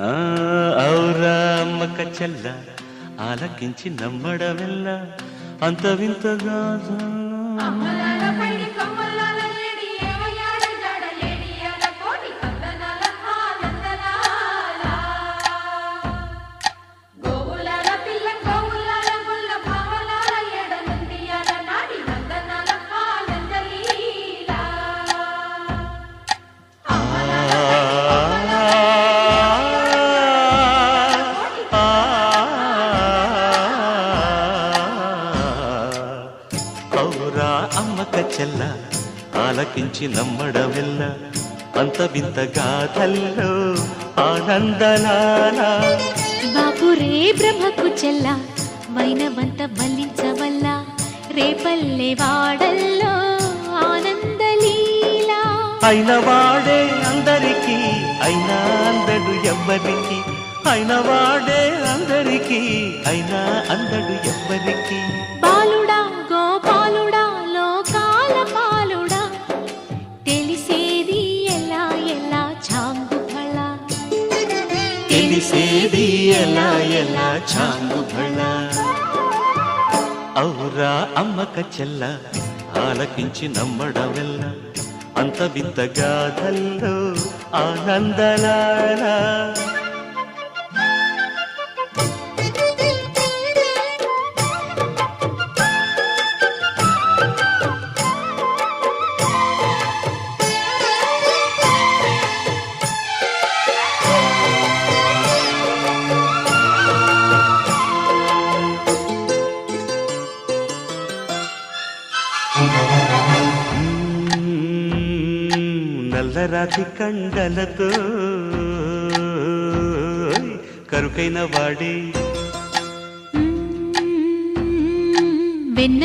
ఆ ఔరా అమ్మక చెల్ల ఆలకించి నమ్మడమెల్ల అంత వింతగా ఔరా అమ్మక చెల్ల ఆలకించి నమ్మడమెల్ల అంత వింత గాథల్లో ఆనందలాల బాపురే బ్రహ్మకు చెల్ల వైనవంత వల్లించవల్ల రేపల్లె వాడల్లో ఆనందలీలా అయిన వాడే అందరికీ అయినా అందడు ఎవ్వరికి అయిన వాడే అందరికీ అయినా అందడు ఎవ్వరికి బాలుడా గోపాలుడా లోకాల పాలుడా తెలిసేది ఎలా ఎలా చాంగుఫళ తెలిసేది ఎలా ఎలా చాంగుఫళ ఔరా అమ్మక చెల్ల ఆలకించి నమ్మడమెల్ల అంత వింత గాథల్లో ఆనందలాల నల్లరాతి కండలతో కరుకైన వాడే వెన్న